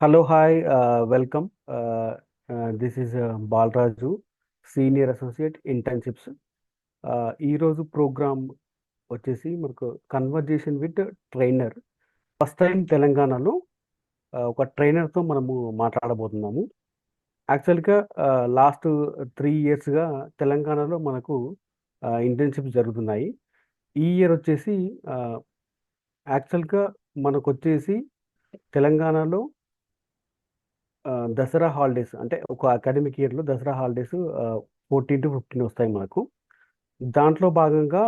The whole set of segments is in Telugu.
Hello, hi, welcome. This is Balraju, Senior Associate Internships. ఈరోజు ప్రోగ్రామ్ వచ్చేసి మనకు conversation with trainer. First time తెలంగాణలో ఒక ట్రైనర్తో మనము మాట్లాడబోతున్నాము. యాక్చువల్గా లాస్ట్ 3 ఇయర్స్గా తెలంగాణలో మనకు ఇంటర్న్షిప్స్ జరుగుతున్నాయి. ఈ ఇయర్ వచ్చేసి యాక్చువల్గా మనకు వచ్చేసి తెలంగాణలో దసరా హాలిడేస్ అంటే ఒక అకాడమిక్ ఇయర్లో దసరా హాలిడేస్ 14 to 15 వస్తాయి మనకు. దాంట్లో భాగంగా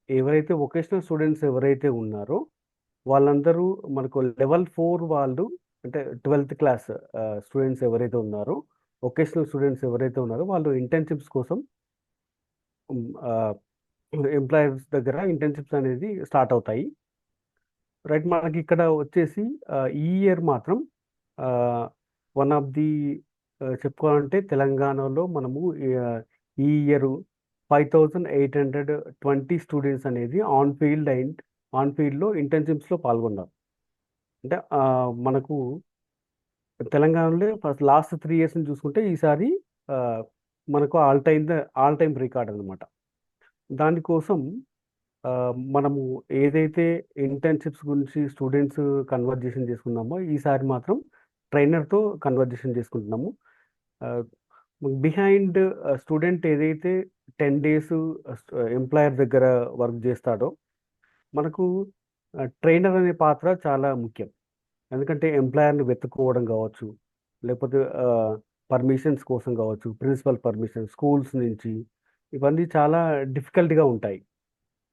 ఎవరైతే వొకేషనల్ స్టూడెంట్స్ ఎవరైతే ఉన్నారో వాళ్ళందరూ మనకు లెవెల్ 4 వాళ్ళు అంటే 12th క్లాస్ స్టూడెంట్స్ ఎవరైతే ఉన్నారో వొకేషనల్ స్టూడెంట్స్ ఎవరైతే ఉన్నారో వాళ్ళు ఇంటర్న్షిప్స్ కోసం ఎంప్లాయర్స్ దగ్గర ఇంటర్న్షిప్స్ అనేది స్టార్ట్ అవుతాయి. రైట్, మనకి ఇక్కడ వచ్చేసి ఈ ఇయర్ మాత్రం వన్ ఆఫ్ ది చెప్పుకోవాలంటే తెలంగాణలో మనము ఈ ఇయర్ 5820 స్టూడెంట్స్ అనేది ఆన్ ఫీల్డ్లో ఇంటర్న్షిప్స్లో పాల్గొన్నారు. అంటే మనకు తెలంగాణలో ఫస్ట్ లాస్ట్ 3 ఇయర్స్ని చూసుకుంటే ఈసారి మనకు ఆల్ టైమ్ రికార్డ్ అనమాట. దానికోసం మనము ఏదైతే ఇంటర్న్షిప్స్ గురించి స్టూడెంట్స్ కన్వర్జేషన్ చేసుకున్నామో ఈసారి మాత్రం ట్రైనర్తో కన్వర్జేషన్ చేసుకుంటున్నాము. బిహైండ్ స్టూడెంట్ ఏదైతే 10 days ఎంప్లాయర్ దగ్గర వర్క్ చేస్తాడో మనకు ట్రైనర్ అనే పాత్ర చాలా ముఖ్యం. ఎందుకంటే ఎంప్లాయర్ని వెతుక్కోవడం కావచ్చు, లేకపోతే పర్మిషన్స్ కోసం కావచ్చు, ప్రిన్సిపల్ పర్మిషన్ స్కూల్స్ నుంచి, ఇవన్నీ చాలా డిఫికల్ట్గా ఉంటాయి.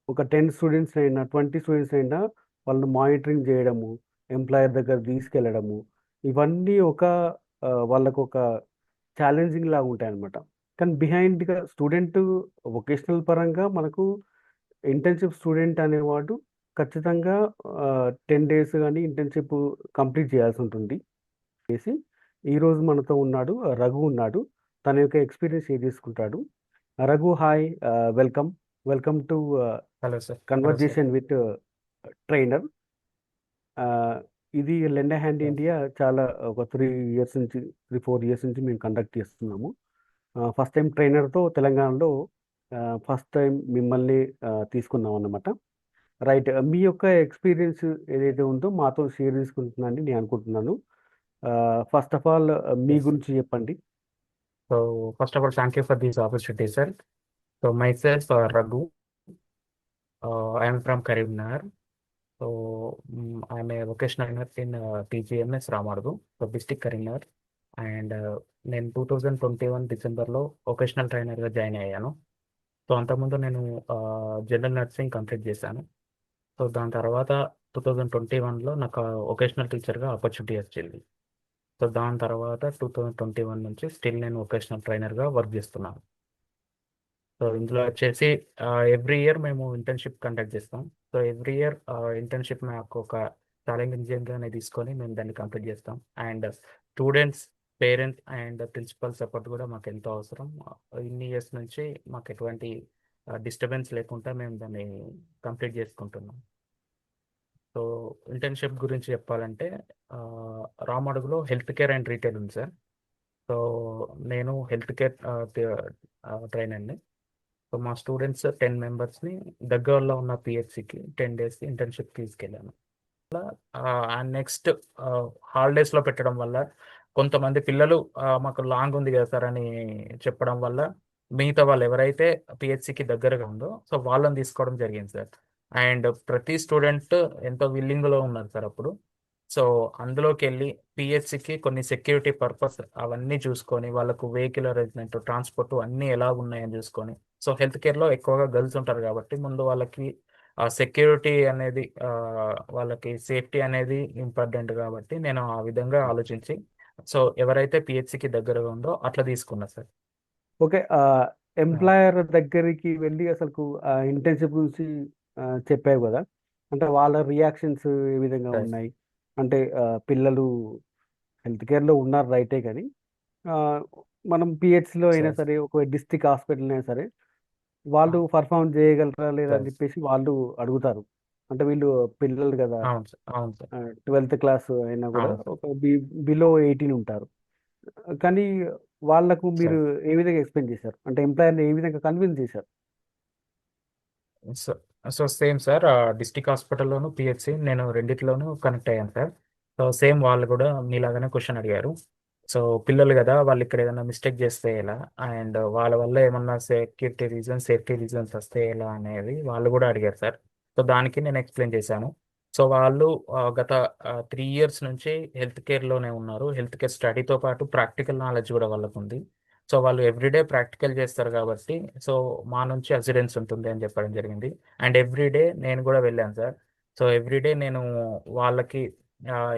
ఒక 10 స్టూడెంట్స్ అయినా 20 స్టూడెంట్స్ అయినా వాళ్ళు మానిటరింగ్ చేయడము, ఎంప్లాయర్ దగ్గర తీసుకెళ్ళడము, ఇవన్నీ వాళ్ళకు ఒక ఛాలెంజింగ్ లాగా ఉంటాయి అన్నమాట. కానీ బిహైండ్గా స్టూడెంట్ వొకేషనల్ పరంగా మనకు ఇంటర్న్షిప్ స్టూడెంట్ అనేవాడు ఖచ్చితంగా 10 days కానీ ఇంటర్న్షిప్ కంప్లీట్ చేయాల్సి ఉంటుంది. చేసి ఈరోజు మనతో ఉన్నాడు రఘు ఉన్నాడు. తన యొక్క ఎక్స్పీరియన్స్ షేర్ చేసుకుంటాడు. Raghu, hi, welcome to hello sir. Conversation with trainer. ఇది లెండ్ హ్యాండ్ ఇండియా చాలా ఒక 3-4 years నుంచి మేము కండక్ట్ చేస్తున్నాము. ఫస్ట్ టైం ట్రైనర్తో తెలంగాణలో ఫస్ట్ టైం మిమ్మల్ని తీసుకున్నాం అన్నమాట. రైట్, మీ యొక్క ఎక్స్పీరియన్స్ ఏదైతే ఉందో మాతో షేర్ చేసుకుంటున్నానని నేను అనుకుంటున్నాను. ఫస్ట్ ఆఫ్ ఆల్ మీ గురించి చెప్పండి. So first of all, thank you for this opportunity, sir. So myself, Raghu. I am from Karimnagar. So I am a vocational trainer in TGMS Ramardu, so district Karimnagar. And నేను 2021 డిసెంబర్లో వొకేషనల్ ట్రైనర్గా జాయిన్ అయ్యాను. సో అంతకుముందు నేను జనరల్ నర్సింగ్ కంప్లీట్ చేశాను. సో దాని తర్వాత 2021లో నాకు వొకేషనల్ టీచర్గా ఆపర్చునిటీ వచ్చింది. సో దాని తర్వాత 2021 నుంచి స్టిల్ నేను వొకేషనల్ ట్రైనర్గా వర్క్ చేస్తున్నాను. సో ఇందులో వచ్చేసి ఎవ్రీ ఇయర్ మేము ఇంటర్న్షిప్ కండక్ట్ చేస్తాం. సో ఎవ్రీ ఇయర్ ఇంటర్న్షిప్ మాకు ఒక ఛాలెంజింగ్గానే తీసుకొని మేము దాన్ని కంప్లీట్ చేస్తాం. And students, parents and principal support కూడా మాకు ఎంతో అవసరం. ఇన్ని ఇయర్స్ నుంచి మాకు ఎటువంటి డిస్టర్బెన్స్ లేకుండా మేము దాన్ని కంప్లీట్ చేసుకుంటున్నాం. సో ఇంటర్న్షిప్ గురించి చెప్పాలంటే రామడుగులో హెల్త్ కేర్ అండ్ రీటైల్ ఉంది సార్. సో నేను హెల్త్ కేర్ ట్రైనర్ని. సో మా స్టూడెంట్స్ 10 members-ని దగ్గరలో ఉన్న పిహెచ్సికి 10 days ఇంటర్న్షిప్ తీసుకెళ్ళాను. నెక్స్ట్ హాలిడేస్లో పెట్టడం వల్ల కొంతమంది పిల్లలు మాకు లాంగ్ ఉంది కదా సార్ అని చెప్పడం వల్ల మిగతా వాళ్ళు ఎవరైతే పిహెచ్సికి దగ్గరగా ఉందో సో వాళ్ళని తీసుకోవడం జరిగింది సార్. అండ్ ప్రతి స్టూడెంట్ ఎంతో విల్లింగ్లో ఉన్నారు సార్ అప్పుడు. సో అందులోకి వెళ్ళి పిహెచ్సికి కొన్ని సెక్యూరిటీ పర్పస్ అవన్నీ చూసుకొని వాళ్ళకు వెహికల్ అరేంజ్మెంట్, ట్రాన్స్పోర్ట్ అన్నీ ఎలా ఉన్నాయని చూసుకొని, సో హెల్త్ కేర్లో ఎక్కువగా గర్ల్స్ ఉంటారు కాబట్టి ముందు వాళ్ళకి సెక్యూరిటీ అనేది వాళ్ళకి సేఫ్టీ అనేది ఇంపార్టెంట్ కాబట్టి నేను ఆ విధంగా ఆలోచించి సో ఎవరైతే పిహెచ్సికి దగ్గరగా ఉందో అట్లా తీసుకున్నా సార్. ఓకే, ఎంప్లాయర్ దగ్గరికి వెళ్ళి అసలు ఇంటర్న్షిప్ గురించి చెప్పావు కదా, అంటే వాళ్ళ రియాక్షన్స్ ఏ విధంగా Right. ఉన్నాయి? అంటే పిల్లలు హెల్త్ కేర్లో ఉన్నారు రైటే, కానీ మనం పిహెచ్సిలో అయినా Right. సరే ఒక డిస్ట్రిక్ట్ హాస్పిటల్ అయినా సరే వాళ్ళు పర్ఫామ్ చేయగలరా లేదా అని Right. చెప్పేసి వాళ్ళు అడుగుతారు. అంటే వీళ్ళు పిల్లలు కదా, అవును సార్, అవును సార్, 12th క్లాస్ అయినా కూడా అవును సార్, ఒక బిలో 18 ఉంటారు. కానీ వాళ్ళకు మీరు సార్. ఏ విధంగా ఎక్స్ప్లెయిన్ చేశారు, అంటే ఎంప్లాయర్ని ఏ విధంగా కన్విన్స్ చేశారు? So so same sir, district హాస్పిటల్లోను పిహెచ్సి నేను రెండిట్లోనూ కనెక్ట్ అయ్యాను సార్. సో సేమ్ వాళ్ళు కూడా మీలాగానే క్వశ్చన్ అడిగారు. సో పిల్లలు కదా, వాళ్ళు ఇక్కడ ఏదైనా మిస్టేక్ చేస్తే ఎలా, అండ్ వాళ్ళ వల్ల ఏమన్నా సేఫ్టీ రీజన్స్ వస్తే ఎలా అనేది వాళ్ళు కూడా అడిగారు సార్. సో దానికి నేను ఎక్స్ప్లెయిన్ చేశాను. సో వాళ్ళు గత 3 ఇయర్స్ నుంచి హెల్త్ కేర్లోనే ఉన్నారు. హెల్త్ కేర్ స్టడీతో పాటు ప్రాక్టికల్ నాలెడ్జ్ కూడా వాళ్ళకు ఉంది. సో వాళ్ళు ఎవ్రీడే ప్రాక్టికల్ చేస్తారు కాబట్టి, సో మా నుంచి అసిడెన్స్ ఉంటుంది అని చెప్పడం జరిగింది. అండ్ ఎవ్రీడే నేను కూడా వెళ్ళాను సార్. సో ఎవ్రీడే నేను వాళ్ళకి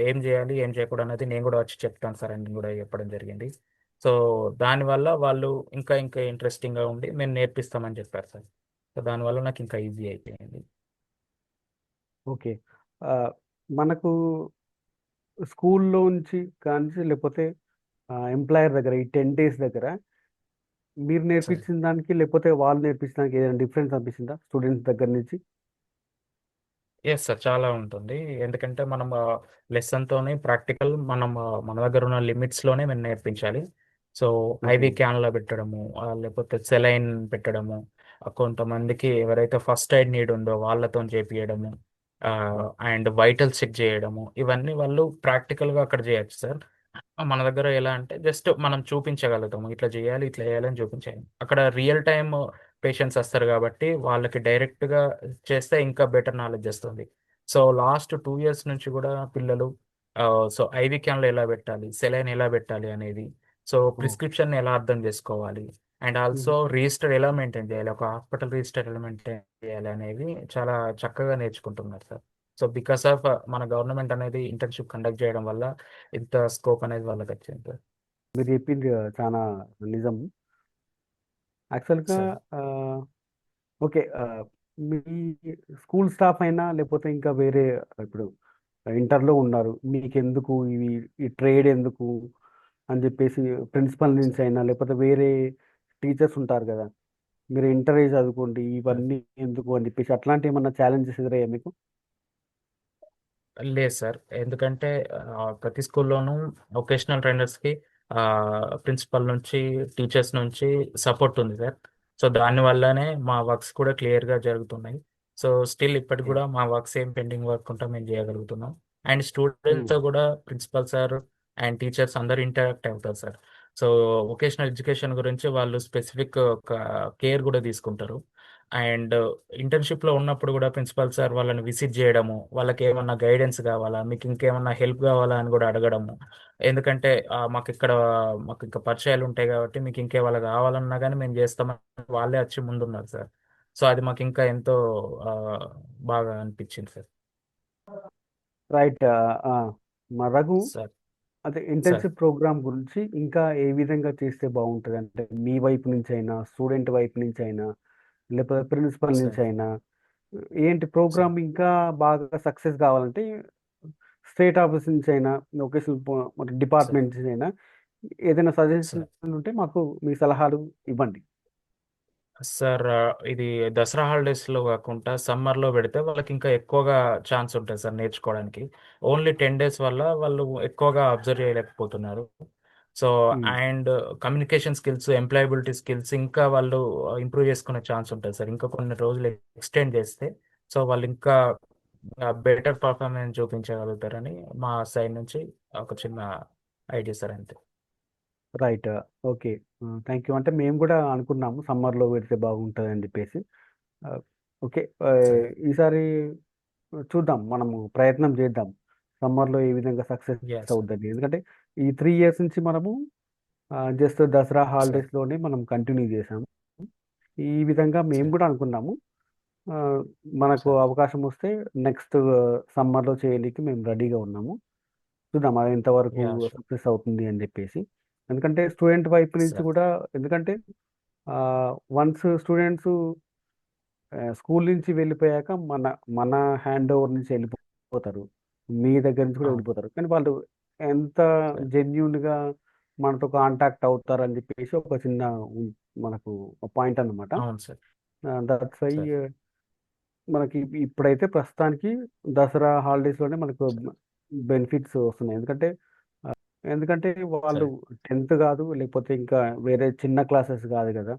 ఏం చేయాలి ఏం చేయకూడదు అనేది నేను కూడా వచ్చి చెప్తాను సార్ అని కూడా చెప్పడం జరిగింది. సో దానివల్ల వాళ్ళు ఇంకా ఇంకా ఇంట్రెస్టింగ్గా ఉండి మేము నేర్పిస్తామని చెప్పారు సార్. సో దానివల్ల నాకు ఇంకా ఈజీ అయిపోయింది. ఓకే. ఆ, మనకు స్కూల్లోంచి కానీ లేకపోతే ఎంప్లాయర్ దగ్గర ఈ 10 days దగ్గర మీరు సరే. నేర్పించిన దానికి లేకపోతే వాళ్ళు నేర్పించిన దానికి ఏదైనా డిఫరెన్స్ అనిపిస్తుందా స్టూడెంట్స్ దగ్గర నుంచి? ఎస్ సార్, చాలా ఉంటుంది. ఎందుకంటే మనం లెసన్తోనే ప్రాక్టికల్ మనం మన దగ్గర ఉన్న లిమిట్స్లోనే మేము నేర్పించాలి. So okay. ఐవి క్యాన్లో పెట్టడము, లేకపోతే సెలైన్ పెట్టడము, కొంతమందికి ఎవరైతే ఫస్ట్ ఎయిడ్ నీడ్ ఉందో వాళ్ళతో చేపియడము, అండ్ వైటల్ చెక్ చేయడము, ఇవన్నీ వాళ్ళు ప్రాక్టికల్గా అక్కడ చేయొచ్చు సార్. మన దగ్గర ఎలా అంటే జస్ట్ మనం చూపించగలుగుతాము, ఇట్లా చేయాలి ఇట్లా చేయాలి అని చూపించాలి. అక్కడ రియల్ టైమ్ పేషెంట్స్ వస్తారు కాబట్టి వాళ్ళకి డైరెక్ట్గా చేస్తే ఇంకా బెటర్ నాలెడ్జ్ వస్తుంది. సో లాస్ట్ 2 ఇయర్స్ నుంచి కూడా పిల్లలు సో ఐవి క్యాన్లు ఎలా పెట్టాలి, సెలైన్ ఎలా పెట్టాలి అనేది, సో ఓ. ప్రిస్క్రిప్షన్ ఎలా అర్థం చేసుకోవాలి, అండ్ ఆల్సో మ్మ్. రిజిస్టర్ ఎలా మెయింటైన్ చేయాలి, ఒక హాస్పిటల్ రిజిస్టర్ ఎలా మెయింటైన్ చేయాలి అనేవి చాలా చక్కగా నేర్చుకుంటున్నారు సార్. సో బికాస్ ఆఫ్ మన గవర్నమెంట్ అనేది ఇంటర్న్షిప్ కండక్ట్ చేయడం వల్ల ఇంత స్కోప్ అనేది వాళ్ళకి వచ్చింది సార్. మీరు చెప్పింది చాలా నిజం. యాక్చువల్గా సార్. ఓకే. మీ స్కూల్ స్టాఫ్ అయినా లేకపోతే ఇంకా వేరే, ఇప్పుడు ఇంటర్లో ఉన్నారు, మీకెందుకు ఇవి, ఈ ట్రేడ్ ఎందుకు అని చెప్పేసి ప్రిన్సిపల్ నుంచి సార్. అయినా లేకపోతే వేరే టీచర్స్ ఉంటారు కదా, మీరు ఇంటర్ చదువుకోండి సార్. ఇవన్నీ ఎందుకు అని చెప్పేసి అట్లాంటి ఏమన్నా ఛాలెంజెస్ ఎదురయ్యా మీకు? లేదు సార్, ఎందుకంటే ప్రతి స్కూల్లోనూ వొకేషనల్ ట్రైనర్స్కి ప్రిన్సిపల్ నుంచి టీచర్స్ నుంచి సపోర్ట్ ఉంది సార్. సో దానివల్లనే మా వర్క్స్ కూడా క్లియర్గా జరుగుతున్నాయి. సో స్టిల్ ఇప్పటికి ఓకే. కూడా మా వర్క్స్ ఏం పెండింగ్ వర్క్ ఉంటే మేము చేయగలుగుతున్నాం. అండ్ ఉమ్. స్టూడెంట్స్తో కూడా ప్రిన్సిపల్ సార్ అండ్ టీచర్స్ అందరూ ఇంటరాక్ట్ అవుతారు సార్. సో వొకేషనల్ ఎడ్యుకేషన్ గురించి వాళ్ళు స్పెసిఫిక్ ఒక కేర్ కూడా తీసుకుంటారు. అండ్ ఇంటర్న్షిప్లో ఉన్నప్పుడు కూడా ప్రిన్సిపల్ సార్ వాళ్ళని విజిట్ చేయడము, వాళ్ళకి ఏమన్నా గైడెన్స్ కావాలా, మీకు ఇంకేమన్నా హెల్ప్ కావాలా అని కూడా అడగడము. ఎందుకంటే మాకు ఇంకా పరిచయాలు ఉంటాయి కాబట్టి మీకు ఇంకేవాళ్ళ కావాలన్నా కానీ మేము చేస్తామని వాళ్ళే వచ్చి ముందున్నారు సార్. సో అది మాకు ఇంకా ఎంతో ఆ, బాగా అనిపించింది సార్. రైట్. మా రఘు, సార్. అదే సార్. ఇంటర్న్షిప్ ప్రోగ్రామ్ గురించి ఇంకా ఏ విధంగా చేస్తే బాగుంటుంది, అంటే మీ వైపు నుంచి అయినా స్టూడెంట్ వైపు నుంచి అయినా లేకపోతే ప్రిన్సిపల్ నుంచి సార్. అయినా, ఏంటి సార్. ప్రోగ్రామ్ ఇంకా బాగా సక్సెస్ కావాలంటే స్టేట్ ఆఫీస్ నుంచి అయినా వొకేషనల్ సార్. డిపార్ట్మెంట్ నుంచి అయినా ఏదైనా సజెషన్ సార్. ఉంటే మాకు మీ సలహాలు ఇవ్వండి. సార్, ఇది దసరా హాలిడేస్లో కాకుండా సమ్మర్లో పెడితే వాళ్ళకి ఇంకా ఎక్కువగా ఛాన్స్ ఉంటుంది సార్ నేర్చుకోవడానికి. ఓన్లీ 10 days వల్ల వాళ్ళు ఎక్కువగా అబ్జర్వ్ చేయలేకపోతున్నారు. So um. And communication skills, employability skills ఇంకా వాళ్ళు ఇంప్రూవ్ చేసుకునే ఛాన్స్ ఉంటుంది సార్. ఇంకా కొన్ని రోజులు ఎక్స్టెండ్ చేస్తే సో వాళ్ళు ఇంకా బెటర్ పర్ఫార్మెన్స్ చూపించగలుగుతారని మా సైడ్ నుంచి ఒక చిన్న ఐడియా సార్, అంతే. రైట్. ఓకే. Thank you. అంటే మేము కూడా అనుకున్నాము సమ్మర్లో పెడితే బాగుంటుంది అని చెప్పేసి. ఆ, ఓకే. సార్. ఈసారి చూద్దాం, మనము ప్రయత్నం చేద్దాం సమ్మర్లో ఏ విధంగా సక్సెస్ ఎస్. అవుద్దని. ఎందుకంటే ఈ 3 years నుంచి మనము జస్ట్ దసరా సార్. హాలిడేస్లోనే మనం కంటిన్యూ చేసాము. ఈ విధంగా మేము సార్. కూడా అనుకున్నాము. ఆ, మనకు సార్. అవకాశం వస్తే నెక్స్ట్ సమ్మర్లో చేయడానికి మేము రెడీగా ఉన్నాము. చూద్దాం అది ఎంతవరకు యా. సక్సెస్ అవుతుంది అని చెప్పేసి. ఎందుకంటే స్టూడెంట్ వైపు నుంచి సార్. కూడా, ఎందుకంటే వన్స్ స్టూడెంట్స్ స్కూల్ నుంచి వెళ్ళిపోయాక మన మన హ్యాండ్ ఓవర్ నుంచి వెళ్ళిపోతారు, మీ దగ్గర నుంచి కూడా అవును వెళ్ళిపోతారు, కానీ వాళ్ళు ఎంత సార్. జెన్యున్గా మనతో కాంటాక్ట్ అవుతారు అని చెప్పేసి ఒక చిన్న మనకు పాయింట్ అన్నమాట. అవును సార్. That's why sir. మనకి ఇప్పుడైతే ప్రస్తుతానికి దసరా హాలిడేస్లోనే మనకు బెనిఫిట్స్ వస్తున్నాయి. ఎందుకంటే వాళ్ళు సార్ 10th కాదు, లేకపోతే ఇంకా వేరే చిన్న క్లాసెస్ కాదు కదా.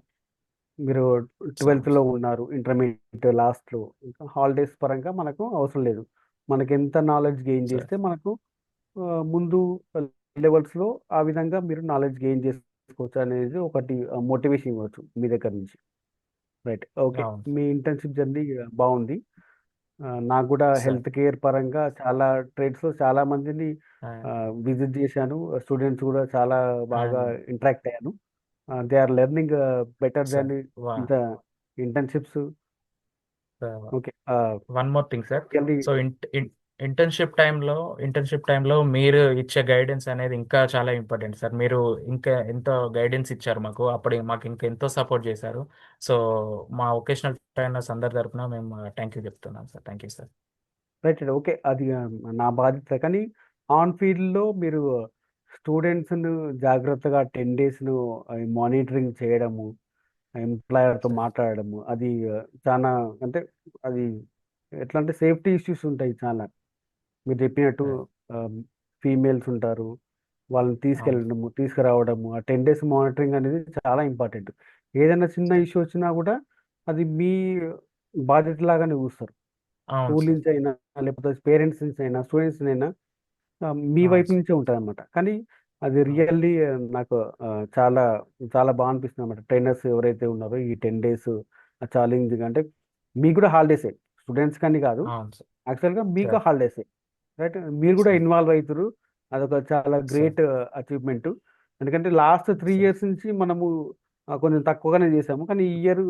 మీరు అవును 12th లో సార్ ఉన్నారు, ఇంటర్మీడియట్ లాస్ట్లో, ఇంకా హాలిడేస్ పరంగా మనకు అవసరం లేదు. మనకి ఎంత నాలెడ్జ్ గెయిన్ సార్ చేస్తే మనకు ముందు లెవెల్స్లో ఆ విధంగా మీరు నాలెడ్జ్ గెయిన్ చేసుకోవచ్చు అనేది ఒకటి మోటివేషన్ ఇవ్వచ్చు మీ దగ్గర నుంచి. Right, okay. అవును మీ ఇంటర్న్షిప్ జర్నీ బాగుంది. నాకు కూడా సార్ హెల్త్ కేర్ పరంగా చాలా ట్రేడ్స్లో చాలా మందిని విజిట్ చేశాను. స్టూడెంట్స్ కూడా చాలా బాగా అండ్ ఇంటరాక్ట్ అయ్యాను. They are learning better sir than the internships. Okay. One more thing sir. Really so internship టైంలో మీరు ఇచ్చే గైడెన్స్ అనేది ఇంకా చాలా ఇంపార్టెంట్ సార్. మీరు ఇంకా ఎంతో గైడెన్స్ ఇచ్చారు మాకు, అప్పుడు మాకు ఇంకా ఎంతో సపోర్ట్ చేశారు. సో మా వొకేషనల్ ట్రైనర్స్ అందరి తరపున మేము థ్యాంక్ యూ చెప్తున్నాం sir. Thank you sir. Right, okay. అది నా బాధ్యత. కానీ ఆన్ ఫీల్డ్లో మీరు స్టూడెంట్స్ను జాగ్రత్తగా 10 డేస్ను మానిటరింగ్ చేయడము, ఎంప్లాయర్తో సార్ మాట్లాడడము, అది చాలా, అంటే అది ఎట్లా అంటే సేఫ్టీ ఇష్యూస్ ఉంటాయి చాలా. మీరు చెప్పినట్టు సార్ ఫీమేల్స్ ఉంటారు, వాళ్ళని అవును తీసుకెళ్ళడము తీసుకురావడము, ఆ 10 డేస్ మానిటరింగ్ అనేది చాలా ఇంపార్టెంట్. ఏదైనా చిన్న సార్ ఇష్యూ వచ్చినా కూడా అది మీ బాధ్యత లాగానే చూస్తారు. అవును స్కూల్ సార్ నుంచి అయినా, లేకపోతే పేరెంట్స్ నుంచి అయినా, స్టూడెంట్స్ అయినా మీ అవును వైపు సార్ నుంచే ఉంటుందన్నమాట. కానీ అది అవును రియల్లీ నాకు చాలా చాలా బాగా అనిపిస్తుంది అన్నమాట. ట్రైనర్స్ ఎవరైతే ఉన్నారో ఈ 10 డేస్ ఛాలెంజింగ్, అంటే మీకు కూడా హాలిడేసే, స్టూడెంట్స్ కానీ కాదు, అవును సార్ యాక్చువల్గా మీకు సార్ హాలిడేసే. రైట్, మీరు కూడా సార్ ఇన్వాల్వ్ అవుతారు. అదొక చాలా సార్ గ్రేట్ అచీవ్మెంట్. ఎందుకంటే లాస్ట్ 3 సార్ ఇయర్స్ నుంచి మనము కొంచెం తక్కువగానే చేసాము, కానీ ఈ ఇయర్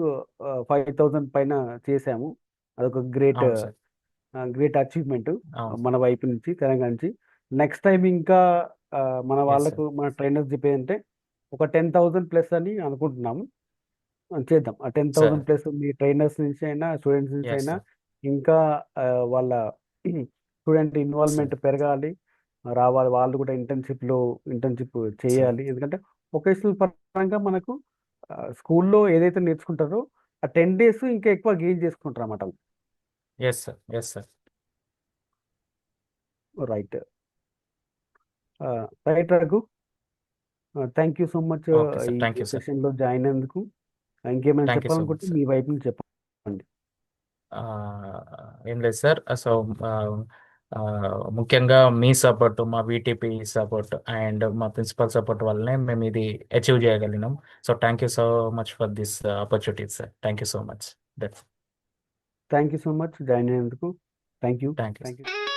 5,000 పైన చేసాము. అదొక గ్రేట్ అవును సార్ గ్రేట్ అచీవ్మెంట్ అవును మన వైపు నుంచి, తెలంగాణ నుంచి. నెక్స్ట్ టైం ఇంకా మన ఎస్ వాళ్ళకు, సార్ మన ట్రైనర్స్ చెప్పేదంటే ఒక 10,000 ప్లస్ అని అనుకుంటున్నాము. చేద్దాం. ఆ 10,000 సార్ ప్లస్ మీ ట్రైనర్స్ నుంచి అయినా, స్టూడెంట్స్ నుంచి ఎస్ అయినా సార్ ఇంకా వాళ్ళ స్టూడెంట్ సార్ ఇన్వాల్వ్మెంట్ పెరగాలి, రావాలి. వాళ్ళు కూడా ఇంటర్న్షిప్ సార్ చేయాలి. ఎందుకంటే వొకేషనల్ పరంగా మనకు స్కూల్లో ఏదైతే నేర్చుకుంటారో ఆ 10 డేస్ ఇంకా ఎక్కువ గెయిన్ చేసుకుంటారు అన్నమాట. Yes sir yes sir right, right Raghu. Thank you so much okay sir. Thank ఈ యూ సార్. సెషన్లో జాయిన్ అయినందుకు. ఇంకేమైనా థ్యాంక్ యూ సో చెప్పాలనుకుంటే మచ్ సార్. మీ వైపు నుంచి చెప్పండి. ఏం లేదు సార్. సో ముఖ్యంగా మీ సపోర్ట్, మా వీటీపీ సపోర్ట్ అండ్ మా ప్రిన్సిపల్ సపోర్ట్ వల్లనే మేము ఇది అచీవ్ చేయగలిగినాం. So thank you so much for this opportunity sir. Thank you so much. That's thank you so much join అయినందుకు. Thank you. Thank you thank sir. You.